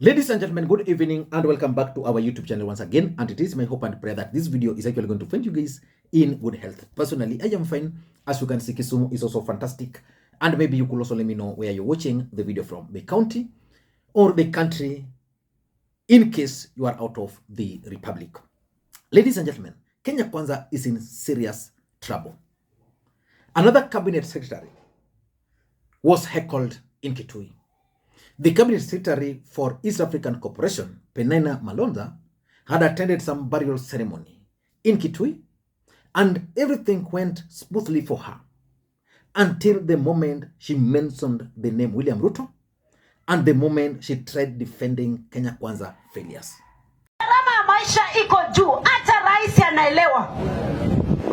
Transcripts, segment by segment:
Ladies and gentlemen, good evening and welcome back to our YouTube channel once again. And it is my hope and prayer that this video is actually going to find you guys in good health. Personally, I am fine. As you can see, Kisumu is also fantastic. And maybe you could also let me know where you're watching the video from, the county or the country, in case you are out of the republic. Ladies and gentlemen, Kenya Kwanza is in serious trouble. Another cabinet secretary was heckled in Kitui. The Cabinet Secretary for East African Cooperation, Peninah Malonza, had attended some burial ceremony in Kitui, and everything went smoothly for her until the moment she mentioned the name William Ruto and the moment she tried defending Kenya Kwanza failures. Gharama ya maisha iko juu, hata rais anaelewa.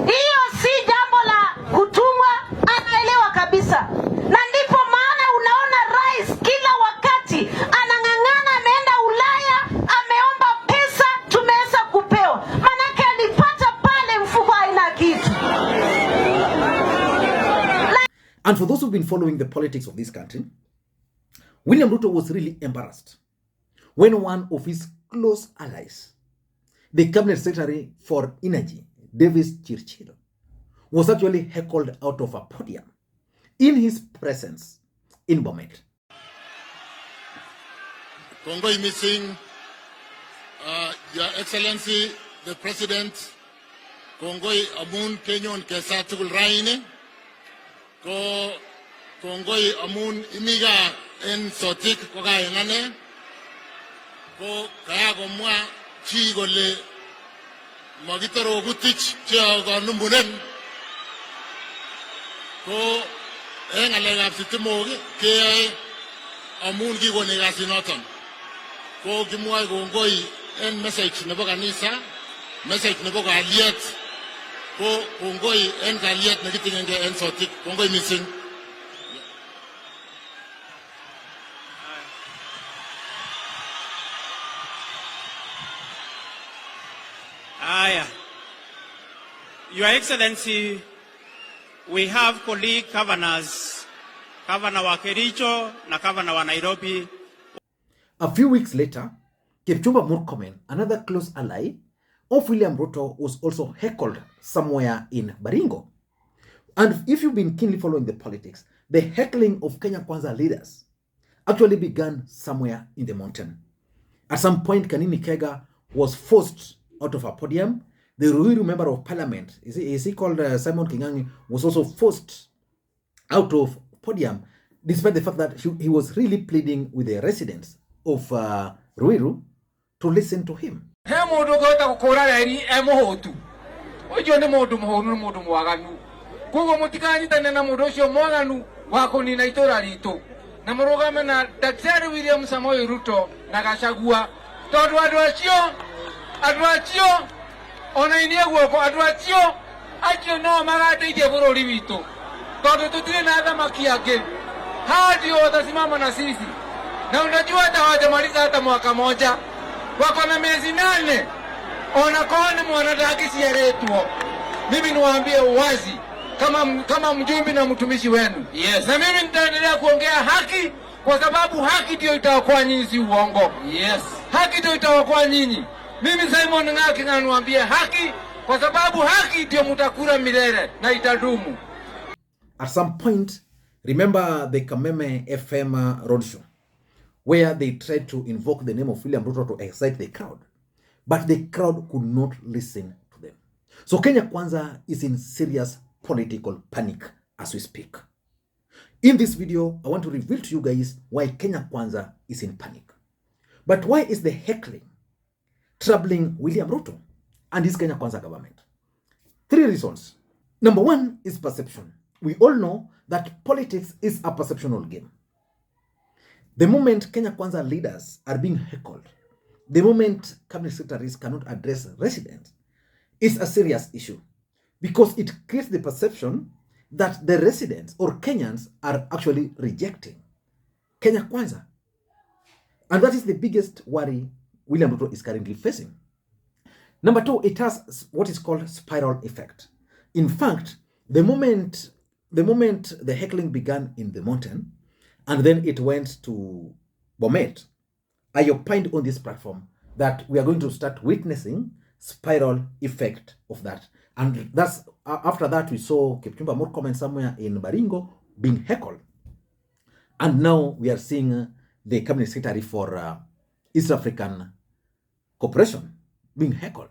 Hiyo si jambo la kutumwa, anaelewa kabisa. Na ndipo maana unaona rais kila wakati anang'ang'ana, ameenda Ulaya, ameomba pesa, tumeweza kupewa. Manake alipata pale mfuko haina kitu. And for those who've been following the politics of this country, William Ruto was really embarrassed when one of his close allies, the Cabinet Secretary for Energy, Davis Chirchir, was actually heckled out of a podium in his presence in Bomet. Kongoi missing, Your Excellency, the President, Kongoi amun Kenyan kesa tugul raine, ko Kongoi amun imiga en sotik ko kayangane, ko kaya komwa chi gole magitaro gutich chia ganumbunen, ko en alegap sitimogi ke amun gigone gasinoton. Ko kimwa kongoi en message nebo kanisa, message nebo kaliet, ko kongoi en kaliet nekitingenge en sotik, kongoi missing. Your Excellency, we have colleague governors, Governor wa Kericho na Governor wa Nairobi. A few weeks later, Kipchumba Murkomen, another close ally of William Ruto, was also heckled somewhere in Baringo. And if you've been keenly following the politics, the heckling of Kenya Kwanza leaders actually began somewhere in the mountain. At some point, Kanini Kega was forced out of a podium. The Ruiru member of parliament, is he called Simon Kingangi, was also forced out of podium, despite the fact that he was really pleading with the residents of Ruiru to listen to him. Daktari William Ruto na Gachagua adwachio ona iniegwo ko adwachio achio no magate ije bururi witu todo tutire na thamaki yake hadi watasimama na sisi, na unajua hata hawajamaliza hata mwaka moja, wako na miezi 8. Ona kone mwanadaki siaretwo. Mimi niwaambie uwazi kama mjumbe na mtumishi wenu. Yes. Na mimi nitaendelea kuongea haki, kwa sababu haki ndio itaokoa nyinyi, si uongo. Yes. Haki ndio itaokoa nyinyi. Mimi Simon Ngaki nanuambia haki, kwa sababu haki ndio mutakura milele na itadumu. At some point, remember the Kameme FM roadshow, where they tried to invoke the name of William Ruto to excite the crowd, but the crowd could not listen to them. So Kenya Kwanza is in serious political panic as we speak. In this video, I want to reveal to you guys why Kenya Kwanza is in panic. But why is the heckling troubling William Ruto and his Kenya Kwanza government? 3 reasons. Number 1 is perception. We all know that politics is a perceptual game. The moment Kenya Kwanza leaders are being heckled, the moment cabinet secretaries cannot address residents, is a serious issue, because it creates the perception that the residents or Kenyans are actually rejecting Kenya Kwanza. And that is the biggest worry William Ruto is currently facing. Number 2, it has what is called spiral effect. In fact, the moment the heckling began in the mountain, and then it went to Bomet, I opined on this platform that we are going to start witnessing spiral effect of that. And that's after that we saw Kipchumba Murkomen somewhere in Baringo being heckled. And now we are seeing the Cabinet Secretary for East African Cooperation being heckled.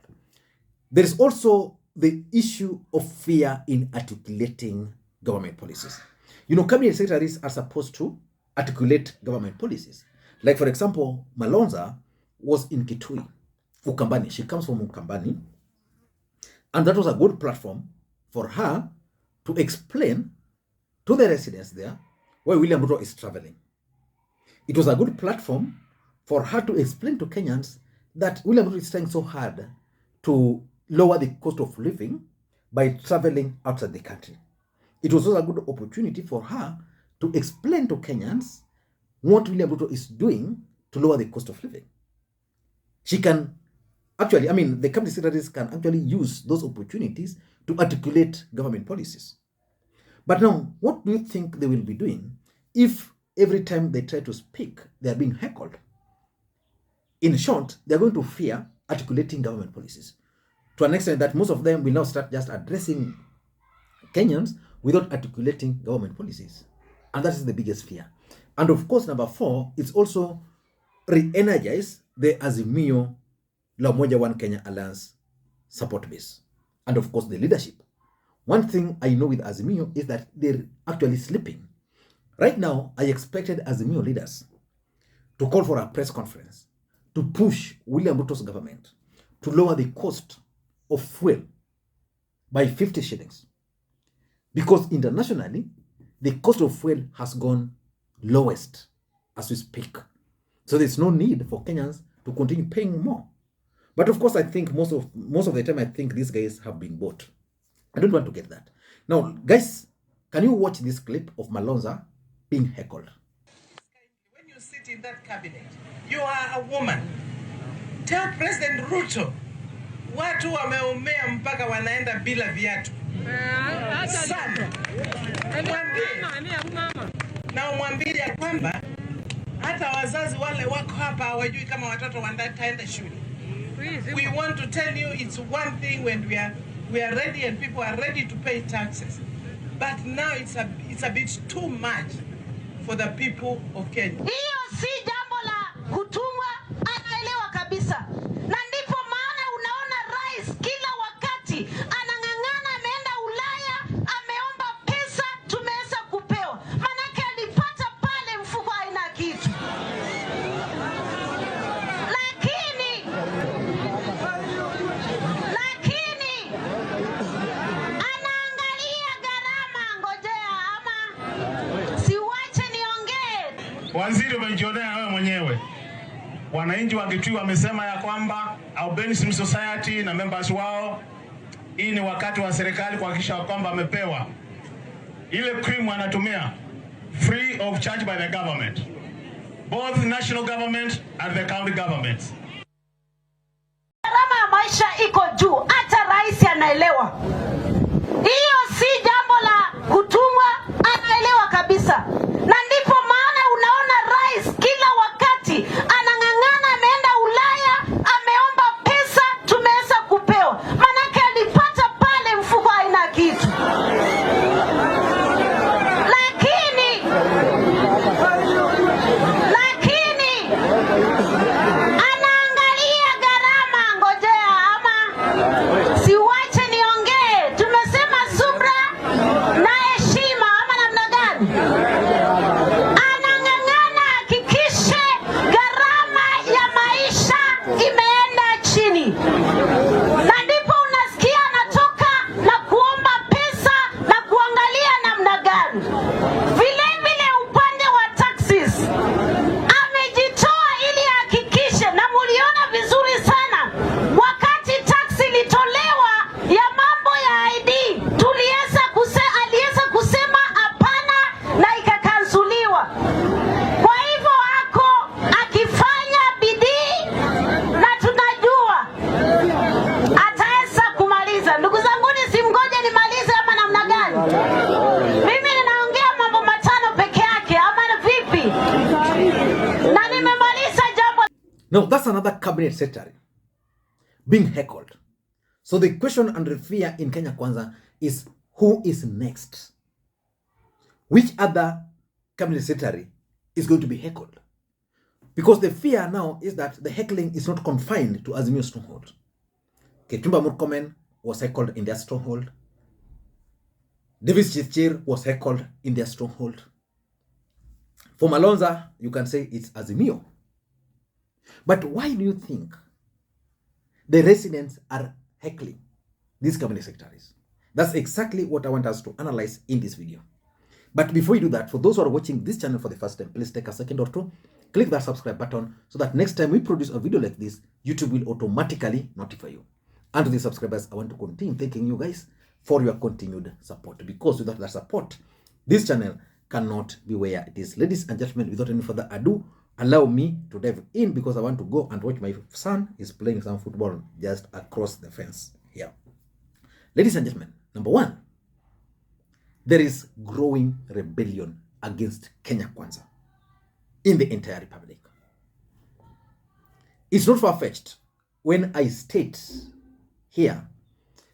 There is also the issue of fear in articulating government policies. You know, Cabinet Secretaries are supposed to articulate government policies. Like, for example, Malonza was in Kitui, Ukambani. She comes from Ukambani. And that was a good platform for her to explain to the residents there why William Ruto is traveling. It was a good platform for her to explain to Kenyans that William Ruto is trying so hard to lower the cost of living by traveling outside the country. It was also a good opportunity for her to explain to Kenyans what William Ruto is doing to lower the cost of living. She can actually, the cabinet secretaries can actually use those opportunities to articulate government policies. But now, what do you think they will be doing if every time they try to speak, they are being heckled? In short, they are going to fear articulating government policies to an extent that most of them will now start just addressing Kenyans without articulating government policies. And that is the biggest fear. And of course, number 4, it's also re-energize the Azimio La Umoja One Kenya Alliance support base. And of course, the leadership. One thing I know with Azimio is that they're actually sleeping. Right now, I expected Azimio leaders to call for a press conference to push William Ruto's government to lower the cost of fuel by 50 shillings. Because internationally, the cost of fuel has gone lowest as we speak. So there's no need for Kenyans to continue paying more. But of course, I think most of the time, I think these guys have been bought. I don't want to get that. Now, guys, can you watch this clip of Malonza being heckled? When you sit in that cabinet, you are a woman. Tell President Ruto, watu wameumea mpaka wanaenda bila viatu. Sana. Na umwambie ya kwamba hata wazazi wale wako hapa hawajui kama watoto wataenda shule. We want to tell you it's one thing when we are ready and people are ready to pay taxes. But now it's a bit too much for the people of Kenya. Hiyo si jambo la kutumwa, anaelewa kabisa. Na ndipo maana unaona rais kila wakati anang'ang'ana, ameenda Ulaya, ameomba pesa, tumeweza kupewa. Manake alipata pale mfuko haina kitu. Lakini anaangalia gharama, ngojea ama siwache niongee. Waziri umejionea wewe mwenyewe. Wananchi wa Kitui wamesema ya kwamba Albinism Society na members wao, hii ni wakati wa serikali kuhakikisha kwamba amepewa ile cream anatumia free of charge by the government, both the national government and the county governments. Gharama ya maisha iko juu, hata rais anaelewa. Hiyo si jambo la kutumwa, anaelewa kabisa. Na ndipo maana unaona rais kila wakati anang'ang'ana, ameenda Ulaya, ameomba pesa, tumeweza kupewa. Manake alipata pale mfuko haina kitu. Lakini anaangalia gharama, ngojea ama siwache niongee. Tumesema subra na heshima ama namna gani? Anang'ang'ana hakikishe gharama ya maisha imeenda chini. Na ndipo unasikia anatoka na kuomba pesa na kuangalia namna gani. Vile vile upande wa taxes amejitoa ili hakikishe Now, that's another cabinet secretary being heckled. So the question and the fear in Kenya Kwanza is, who is next? Which other cabinet secretary is going to be heckled? Because the fear now is that the heckling is not confined to Azimio stronghold. Ketumba Murkomen was heckled in their stronghold. Davis Chichir was heckled in their stronghold. For Malonza, you can say it's Azimio. But why do you think the residents are heckling these cabinet secretaries? That's exactly what I want us to analyze in this video. But before you do that, for those who are watching this channel for the first time, please take a second or two, click that subscribe button so that next time we produce a video like this, YouTube will automatically notify you. And to the subscribers, I want to continue thanking you guys for your continued support, because without that support, this channel cannot be where it is. Ladies and gentlemen, without any further ado, allow me to dive in, because I want to go and watch my son is playing some football just across the fence here. Ladies and gentlemen, number one, there is growing rebellion against Kenya Kwanza in the entire republic. It's not far-fetched when I state here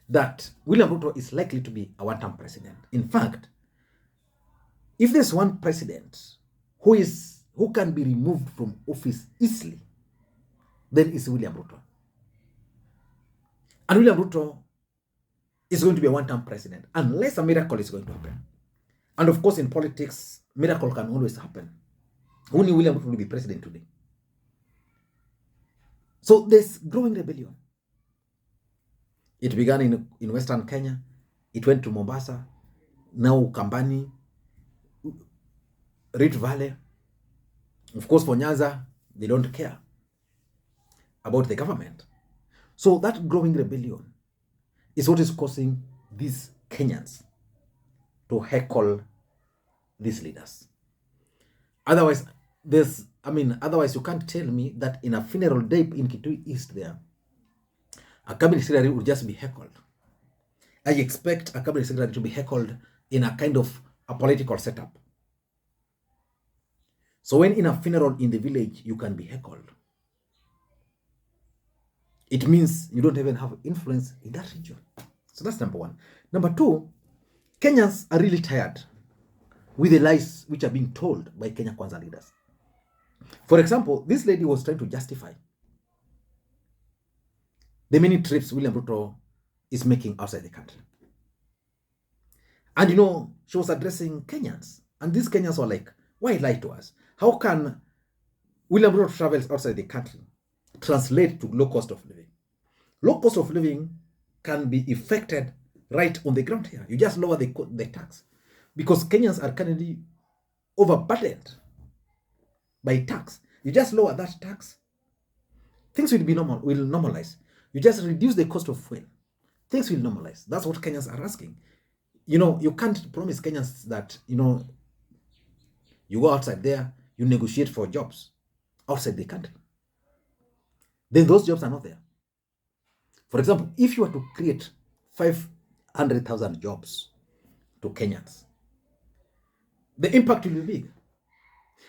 that William Ruto is likely to be a one-term president. In fact, if there's one president who can be removed from office easily, then it's William Ruto. And William Ruto is going to be a one-term president unless a miracle is going to happen. And of course, in politics, miracle can always happen. Who knew William Ruto will be president today? So there's growing rebellion. It began in Western Kenya. It went to Mombasa, now Kambani, Rift Valley. Of course, for Nyanza, they don't care about the government. So that growing rebellion is what is causing these Kenyans to heckle these leaders. Otherwise, otherwise you can't tell me that in a funeral day in Kitui East there, a cabinet secretary would just be heckled. I expect a cabinet secretary to be heckled in a kind of a political setup. So when in a funeral in the village, you can be heckled, it means you don't even have influence in that region. So that's number one. Number two, Kenyans are really tired with the lies which are being told by Kenya Kwanza leaders. For example, this lady was trying to justify the many trips William Ruto is making outside the country. And she was addressing Kenyans. And these Kenyans were like, why lie to us? How can William Ruto travels outside the country translate to low cost of living? Low cost of living can be effected right on the ground here. You just lower the tax. Because Kenyans are currently overburdened by tax. You just lower that tax, things will be normal, will normalize. You just reduce the cost of fuel, things will normalize. That's what Kenyans are asking. You can't promise Kenyans that, you go outside there, you negotiate for jobs outside the country. Then those jobs are not there. For example, if you were to create 500,000 jobs to Kenyans, the impact will be big.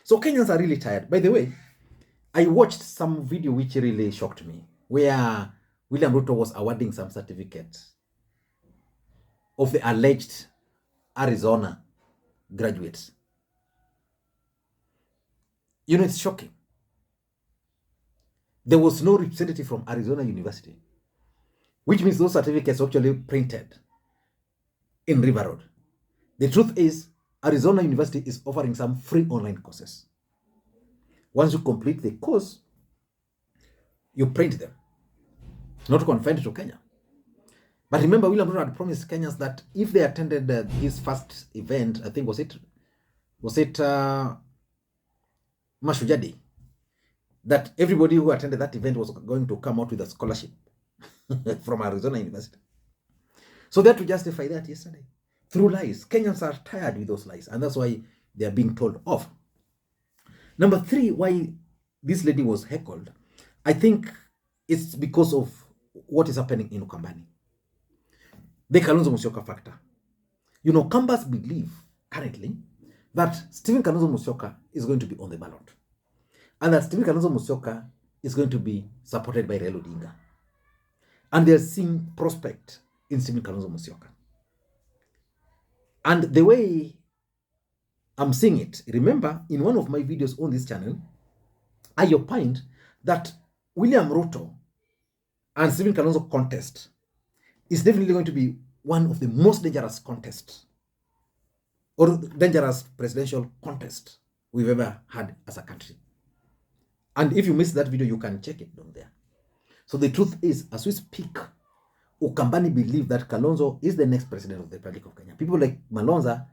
So Kenyans are really tired. By the way, I watched some video which really shocked me, where William Ruto was awarding some certificates of the alleged Arizona graduates. It's shocking. There was no representative from Arizona University, which means those certificates actually printed in River Road. The truth is, Arizona University is offering some free online courses. Once you complete the course, you print them, not confined to Kenya. But remember, William Ruto had promised Kenyans that if they attended his first event, I think was it Mashujaa Day, that everybody who attended that event was going to come out with a scholarship from Arizona University. So they had to justify that yesterday through lies. Kenyans are tired with those lies, and that's why they are being told off. Number three, why this lady was heckled, I think it's because of what is happening in Ukambani. The Kalonzo Musyoka factor. Kambas believe currently that Stephen Kalonzo Musyoka is going to be on the ballot, and that Stephen Kalonzo Musyoka is going to be supported by Raila Odinga. And they're seeing prospect in Stephen Kalonzo Musyoka. And the way I'm seeing it, remember, in one of my videos on this channel, I opined that William Ruto and Stephen Kalonzo contest is definitely going to be one of the most dangerous contests or dangerous presidential contest we've ever had as a country. And if you missed that video, you can check it down there. So the truth is, as we speak, Ukambani believe that Kalonzo is the next president of the Republic of Kenya. People like Malonza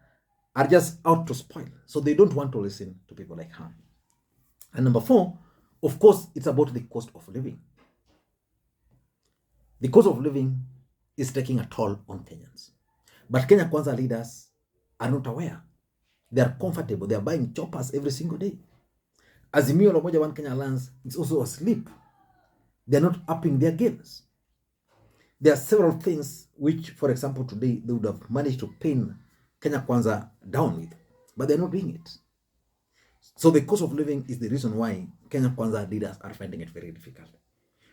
are just out to spoil. So they don't want to listen to people like her. And number 4, of course, it's about the cost of living. The cost of living is taking a toll on Kenyans. But Kenya Kwanza leaders are not aware. They are comfortable. They are buying choppers every single day. Azimio la Umoja One Kenya Alliance is also asleep. They are not upping their games. There are several things which, for example, today they would have managed to pin Kenya Kwanza down with, but they're not doing it. So the cost of living is the reason why Kenya Kwanza leaders are finding it very difficult.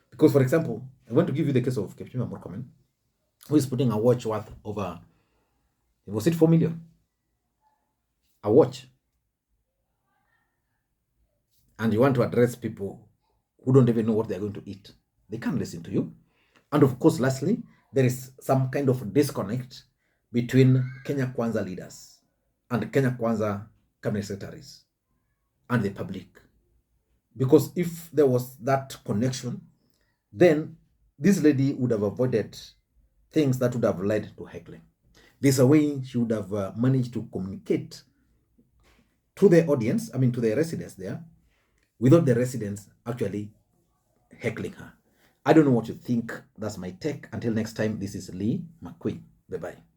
Because, for example, I want to give you the case of Captain Murkomen, who is putting a watch worth over, was it 4 million? A watch. And you want to address people who don't even know what they're going to eat. They can't listen to you. And of course, lastly, there is some kind of disconnect between Kenya Kwanza leaders and Kenya Kwanza cabinet secretaries and the public. Because if there was that connection, then this lady would have avoided things that would have led to heckling. There's a way she would have managed to communicate to the audience, to the residents there, without the residents actually heckling her. I don't know what you think. That's my take. Until next time, this is Lee Makwiny. Bye-bye.